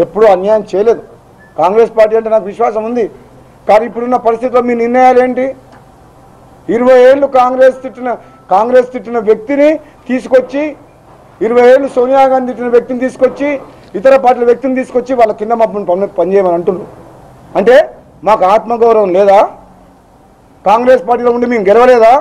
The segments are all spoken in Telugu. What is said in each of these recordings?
ఎప్పుడూ అన్యాయం చేయలేదు. కాంగ్రెస్ పార్టీ అంటే నాకు విశ్వాసం ఉంది. కానీ ఇప్పుడున్న పరిస్థితుల్లో మీ నిర్ణయాలు ఏంటి? 20 ఏళ్ళు కాంగ్రెస్ తిట్టిన వ్యక్తిని తీసుకొచ్చి, 20 ఏళ్ళు సోనియా గాంధీ తిట్టిన వ్యక్తిని తీసుకొచ్చి, ఇతర పార్టీల వ్యక్తిని తీసుకొచ్చి వాళ్ళ కింద మమ్మల్ని పనిచేయమని అంటున్నారు. అంటే మాకు ఆత్మగౌరవం లేదా? కాంగ్రెస్ పార్టీలో ఉండి మేము గెలవలేదా?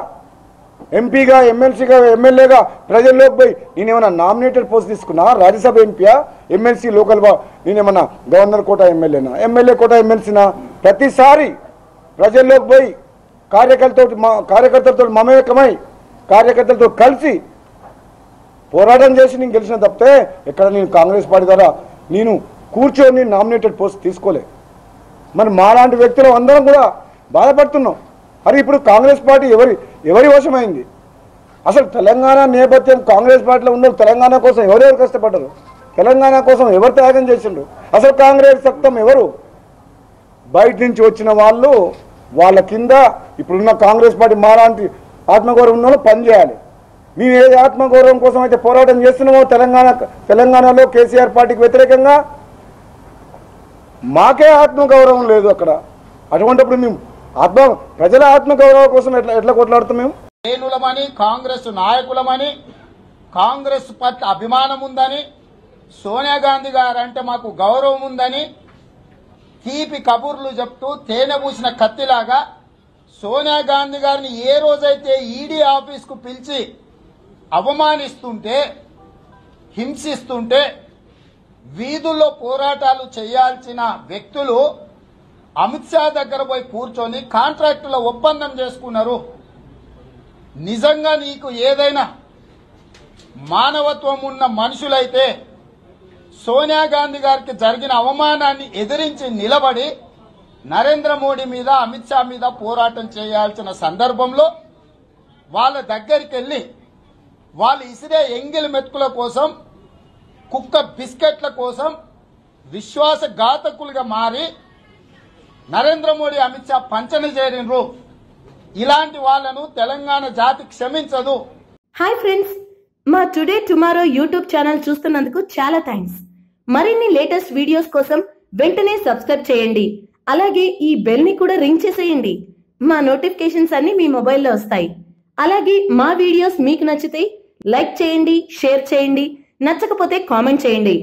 ఎంపీగా, ఎమ్మెల్సీగా, ఎమ్మెల్యేగా ప్రజల్లోకి పోయి నేనేమన్నా నామినేటెడ్ పోస్ట్ తీసుకున్నా? రాజ్యసభ ఎంపీయా, ఎమ్మెల్సీ లోకల్ నేనేమన్నా గవర్నర్ కోటా ఎమ్మెల్యేనా, ఎమ్మెల్యే కోటా ఎమ్మెల్సీనా? ప్రతిసారి ప్రజల్లోకి పోయి కార్యకర్తలతో మమేకమై కార్యకర్తలతో కలిసి పోరాటం చేసి నేను గెలిచిన తప్పితే ఎక్కడ నేను కాంగ్రెస్ పార్టీ ద్వారా నేను కూర్చొని నామినేటెడ్ పోస్ట్ తీసుకోలే. మరి మాలాంటి వ్యక్తులు అందరం కూడా బాధపడుతున్నాం. మరి ఇప్పుడు కాంగ్రెస్ పార్టీ ఎవరి వశమైంది? అసలు తెలంగాణ నేపథ్యం కాంగ్రెస్ పార్టీలో ఉన్న తెలంగాణ కోసం ఎవరెవరు కష్టపడ్డారు? తెలంగాణ కోసం ఎవరు త్యాగం చేసిండ్రు? అసలు కాంగ్రెస్ సత్తం ఎవరు? బయట నుంచి వచ్చిన వాళ్ళు వాళ్ళ కింద ఇప్పుడున్న కాంగ్రెస్ పార్టీ మాలాంటి ఆత్మగౌరవం ఉన్న పనిచేయాలి. మేము ఏ ఆత్మగౌరవం కోసం అయితే పోరాటం చేస్తున్నామో తెలంగాణలో కేసీఆర్ పార్టీకి వ్యతిరేకంగా మాకే ఆత్మగౌరవం లేదు అక్కడ. అటువంటిప్పుడు మేము ప్రజల ఆత్మగౌరవం కోసం ఎట్లా కొట్లాడుతాం? మేము శ్రేణులమని, కాంగ్రెస్ నాయకులమని, కాంగ్రెస్ పట్ల అభిమానం ఉందని, సోనియా గాంధీ గారు అంటే మాకు గౌరవం ఉందని తీపి కబుర్లు చెప్తూ తేనె పూసిన కత్తిలాగా సోనియా గాంధీ గారిని ఏ రోజైతే ఈడీ ఆఫీస్కు పిలిచి అవమానిస్తుంటే, హింసిస్తుంటే వీధుల్లో పోరాటాలు చేయాల్సిన వ్యక్తులు అమిత్ షా దగ్గర పోయి కూర్చొని కాంట్రాక్టుల ఒప్పందం చేసుకున్నారు. నిజంగా నీకు ఏదైనా మానవత్వం ఉన్న మనుషులైతే సోనియా గాంధీ గారికి జరిగిన అవమానాన్ని ఎదిరించి నిలబడి నరేంద్ర మోడీ మీద, అమిత్ షా మీద పోరాటం చేయాల్సిన సందర్భంలో వాళ్ళ దగ్గరికి వెళ్లి వాళ్ళు ఇసిరే ఎంగిలి మెతుకుల కోసం, కుక్క బిస్కెట్ల కోసం విశ్వాసఘాతకులుగా మారి నరేంద్ర మోడీ, అమిత్ షా పంచన చేరినరు. ఇలాంటి వాళ్ళను తెలంగాణ జాతి క్షమించదు. హాయ్ ఫ్రెండ్స్, మా టుడే టుమారో యూట్యూబ్ ఛానల్ చూస్తున్నందుకు చాలా థ్యాంక్స్. మరిన్ని లేటెస్ట్ వీడియోస్ కోసం వెంటనే సబ్స్క్రైబ్ చేయండి. అలాగే ఈ బెల్ ని కూడా రింగ్ చేసేయండి. మా నోటిఫికేషన్స్ అన్ని మీ మొబైల్లో వస్తాయి. అలాగే మా వీడియోస్ మీకు నచ్చితే లైక్ చేయండి, షేర్ చేయండి, నచ్చకపోతే కామెంట్ చేయండి.